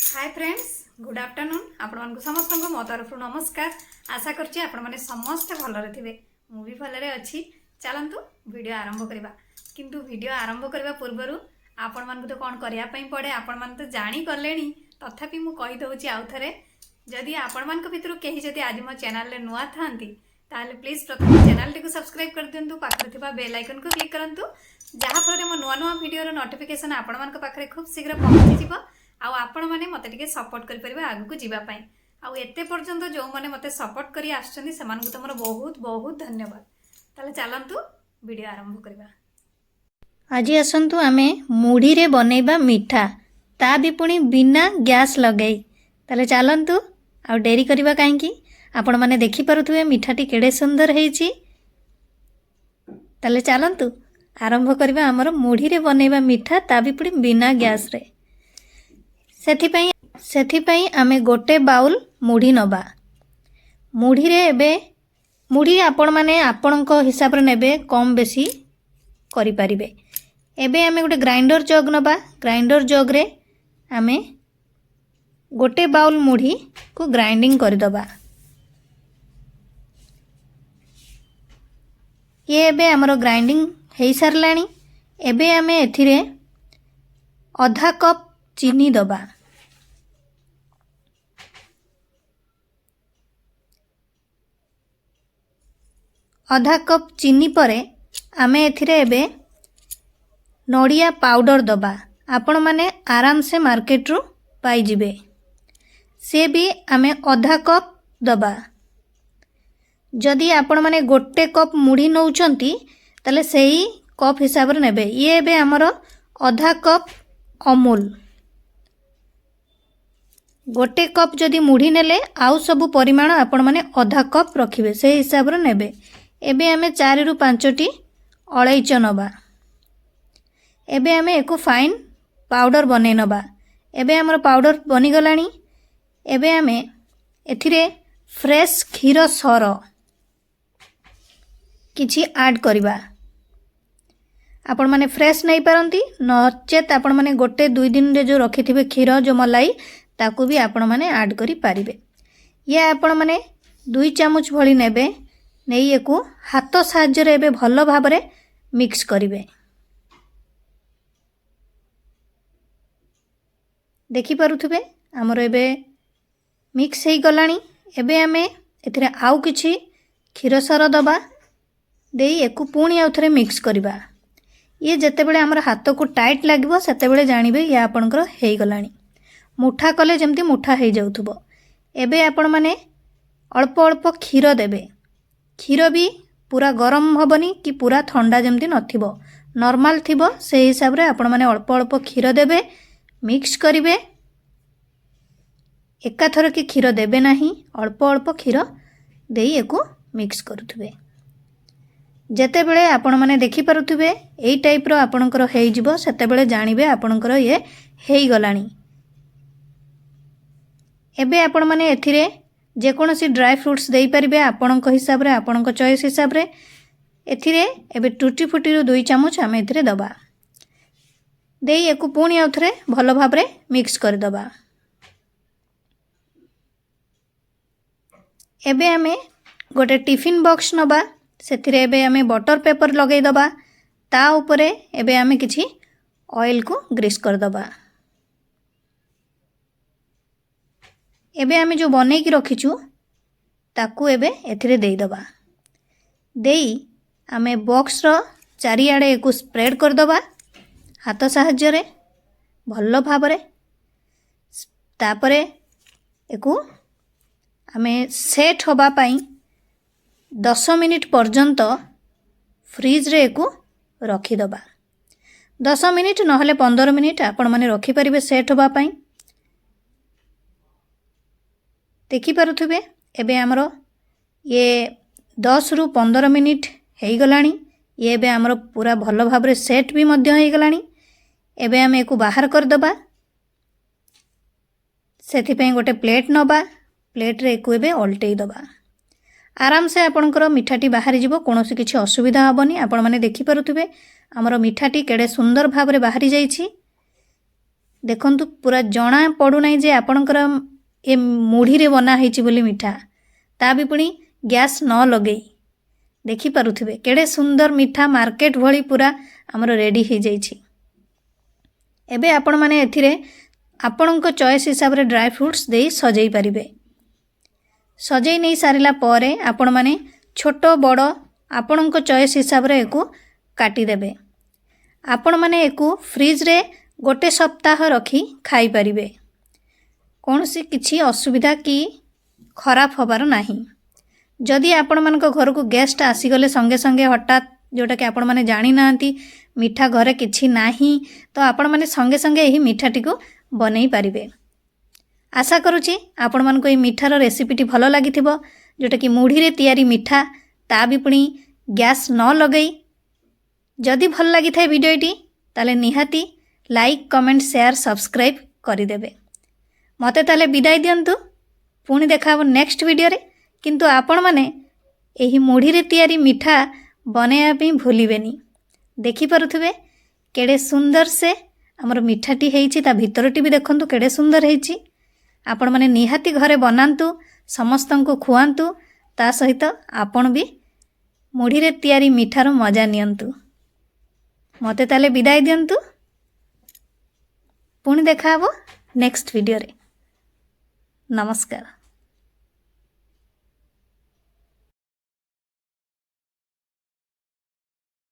Hi friends good afternoon आपण समस्त मो तरफ नमस्कार। आशा करछि आपण माने समस्त भलरे थिबे मु भी भलरे अछि। चलंतु वीडियो आरंभ करबा किंतु वीडियो आरंभ करबा पूर्वरु आपण मान तो कोन करिया पई पड़े आपण मान तो जानि करलेनी तथापि मु कहि दउछि आउ थरे जदि आपण मान को भितरु केही जदि आज मो चैनल रे नुआ थांती ताले प्लीज प्रथम चैनल टी को सब्सक्राइब कर दियंतु पाखरे थिबा बेल आइकन को क्लिक करंतु जहा फरे मो नुआ नुआ वीडियो रो नोटिफिकेशन आपण मान को पाखरे खूब शीघ्र पहुंची जिवो आउ आपण माने मते टिके सपोर्ट करि परिबा आगु को जीवा पई आउ एते पर्यंत जो माने मते सपोर्ट करी आछछन्ती समान को तमरो बहुत बहुत धन्यवाद। ताले चलंतु वीडियो आरंभ करबा। आज आसतु आमे मुढ़ी रे बनेबा मिठा ता भी पुणी बिना गैस लगई। ताले चलंतु आ डेरी करबा काहेकि आपण माने देखि पारुथुबे मिठाटी केडे सुंदर हेछि। ताले चलंतु आरंभ करबा हमर मुढ़ी रे बनेबा मिठा ता भी पुणी बिना गैस रे। सेथिपई आमे गोटे बाउल मुढ़ी नबा। मुढ़ी रे एबे मुढ़ी आपण माने आपणक हिसाब रे नेबे कम बेसी करि परिबे। एबे आमे गोटे ग्राइंडर जग नबा। ग्राइंडर जग रे आमे गोटे बाउल मुढ़ी को ग्राइंडिंग कर दबा। ये एबे हमरो ग्राइंडिंग हेई सारलानी। एबे आमे एथिरे आधा कप चीनी दबा। आधा कप चीनी परे आमे एथिरे एबे नड़िया पाउडर दबा। आपण माने आराम से मार्केट रू पाई जिबे। से भी आमे आधा कप दबा। जदि आपण माने गोटे कप मुढ़ी नौचंती तले सेही कप हिसाब रे नेबे। ये एबे हमरो आधा कप अमूल। गोटे कप जदि मुढ़ी नेले आउ सबु परिमाण आपण माने आधा कप रखिबे से हिसाब रे नेबे। एबे आमे 4 रु 5टी अलैच नबा। एबे आमे एको फाइन पाउडर बनै नबा। एबे हमर पाउडर बनी गलानी। एबे आमे एथिरे फ्रेश क्षीर सर किछि ऐड करबा। आपण माने फ्रेश नहीं पारंती नचेत आपण माने गोटे 2 दिन रे जो रखिथिबे क्षीर जो मलाई ताकू भी आपण माने ऐड करि पारिबे। ये आपण माने 2 चामच भली नेबे। नहीं एको हाथ साहाय्य रे एबे भलो भाबरे मिक्स करिवे। देखि पारुथुबे हमर एबे मिक्स हेई गलानी। एबे आमे एथिरे आउ किछि क्षीर सर दबा देई एको पुणी आउ थरे मिक्स करिबा। ये जते बेले हमर हाथ को टाइट लागबो सेते बेले जानिबे या आपनकर हेई गलानी। मुठा कले जेमती मुठा हेई जाउथुबो। एबे आपण माने अल्प अल्प क्षीर देबे। क्षीर भी पूरा गरम हबनी कि पूरा ठंडा जमती नथिबो नॉर्मल थिबो से हिसाब रे आपण माने अल्प अल्प क्षीर देबे मिक्स करिवे। एका थर के क्षीर देबे नाही अल्प अल्प क्षीर देई एको मिक्स करूथुबे। जेते बेले आपण माने देखि पारुथुबे एई टाइप रो आपणकर हेई जिवो सेते बेले जानिबे आपणकर ये हेई गलानी। एबे आपण माने एथिरे जे कोनोसी ड्राई फ्रूट्स देई परिबे आपणक हिसाब रे आपणक चॉइस हिसाब रे। एथिरे एबे टूटी फुटी रो 2 चामच आमे एथिरे दबा देई एको पुणी आउ थरे भलो भाबरे मिक्स कर दबा। एबे आमे गोटे टिफिन बॉक्स नबा। सेथिरे एबे आमे बटर पेपर लगेई दबा। ता ऊपरे एबे आमे किछि ऑयल को ग्रीस कर दबा। एबे आमे जो बनै की रखिछु ताकू एबे एथिरे देई दबा। देई आमे बॉक्स रो चारियाडे एको स्प्रेड कर दबा हाथ साहाय्य रे भलो भाबरे। तापरे एको आमे सेट होबा पई 10 मिनिट पर्यंत फ्रीज रे एको रखी दबा। 10 मिनिट नहले 15 मिनिट आपण माने रखि परिबे सेट होबा पई। देखि पारुथुबे एबे हमरो ये 10 रु 15 मिनिट हेई गलानी। ये एबे हमरो पूरा भलो भाबरे सेट भी मध्य हेई गलानी। एबे हम एको बाहर कर दबा। सेथि पई गोटे प्लेट नबा। प्लेट रे एको एबे उल्टेई दबा। आराम से आपणकर मिठाटी बाहरी जिवो कोनोसी किछि असुविधा हबनी। आपण माने देखि पारुथुबे हमरो मिठाटी केडे सुंदर भाबरे बाहरी जाईछि। ଦେଖନ୍ତୁ ପୁରା ଜଣା ପଡ଼ୁନାହିଁ ଯେ ଆପଣଙ୍କର ଏ ମୁଢ଼ିରେ ବନା ହେଇଛି ବୋଲି ମିଠା, ତା ବି ପୁଣି ଗ୍ୟାସ୍ ନ ଲଗେଇ। ଦେଖିପାରୁଥିବେ କେଡ଼େ ସୁନ୍ଦର ମିଠା ମାର୍କେଟ ଭଳି ପୁରା ଆମର ରେଡ଼ି ହେଇଯାଇଛି। ଏବେ ଆପଣମାନେ ଏଥିରେ ଆପଣଙ୍କ ଚଏସ୍ ହିସାବରେ ଡ୍ରାଏ ଫ୍ରୁଟ୍ସ ଦେଇ ସଜେଇ ପାରିବେ। ସଜେଇ ନେଇ ସାରିଲା ପରେ ଆପଣମାନେ ଛୋଟ ବଡ଼ ଆପଣଙ୍କ ଚଏସ୍ ହିସାବରେ ଏକୁ କାଟିଦେବେ। ଆପଣମାନେ ଏକୁ ଫ୍ରିଜ୍ରେ 1 ସପ୍ତାହ ରଖି ଖାଇପାରିବେ। କୌଣସି କିଛି ଅସୁବିଧା କି ଖରାପ ହେବାର ନାହିଁ। ଯଦି ଆପଣମାନଙ୍କ ଘରକୁ ଗେଷ୍ଟ ଆସିଗଲେ ସଙ୍ଗେ ସଙ୍ଗେ ହଠାତ୍ ଯେଉଁଟାକି ଆପଣମାନେ ଜାଣିନାହାନ୍ତି ମିଠା ଘରେ କିଛି ନାହିଁ, ତ ଆପଣମାନେ ସଙ୍ଗେ ସଙ୍ଗେ ଏହି ମିଠାଟିକୁ ବନେଇ ପାରିବେ। ଆଶା କରୁଛି ଆପଣମାନଙ୍କୁ ଏହି ମିଠାର ରେସିପିଟି ଭଲ ଲାଗିଥିବ, ଯେଉଁଟାକି ମୁଢ଼ିରେ ତିଆରି ମିଠା, ତା ବି ପୁଣି ଗ୍ୟାସ୍ ନ ଲଗେଇ। ଯଦି ଭଲ ଲାଗିଥାଏ ଭିଡ଼ିଓଟି ତାହେଲେ ନିହାତି ଲାଇକ୍, କମେଣ୍ଟ, ସେୟାର, ସବସ୍କ୍ରାଇବ୍ କରିଦେବେ। ମୋତେ ତାହେଲେ ବିଦାୟ ଦିଅନ୍ତୁ, ପୁଣି ଦେଖା ହେବ ନେକ୍ସଟ ଭିଡ଼ିଓରେ। କିନ୍ତୁ ଆପଣମାନେ ଏହି ମୁଢ଼ିରେ ତିଆରି ମିଠା ବନେଇବା ପାଇଁ ଭୁଲିବେନି। ଦେଖିପାରୁଥିବେ କେଡ଼େ ସୁନ୍ଦର ସେ ଆମର ମିଠାଟି ହେଇଛି, ତା ଭିତରଟି ବି ଦେଖନ୍ତୁ କେଡ଼େ ସୁନ୍ଦର ହେଇଛି। ଆପଣମାନେ ନିହାତି ଘରେ ବନାନ୍ତୁ, ସମସ୍ତଙ୍କୁ ଖୁଆନ୍ତୁ, ତା ସହିତ ଆପଣ ବି ମୁଢ଼ିରେ ତିଆରି ମିଠାର ମଜା ନିଅନ୍ତୁ। ମୋତେ ତାହେଲେ ବିଦାୟ ଦିଅନ୍ତୁ, ପୁଣି ଦେଖା ହେବ ନେକ୍ସଟ ଭିଡ଼ିଓରେ। ନମସ୍କାର।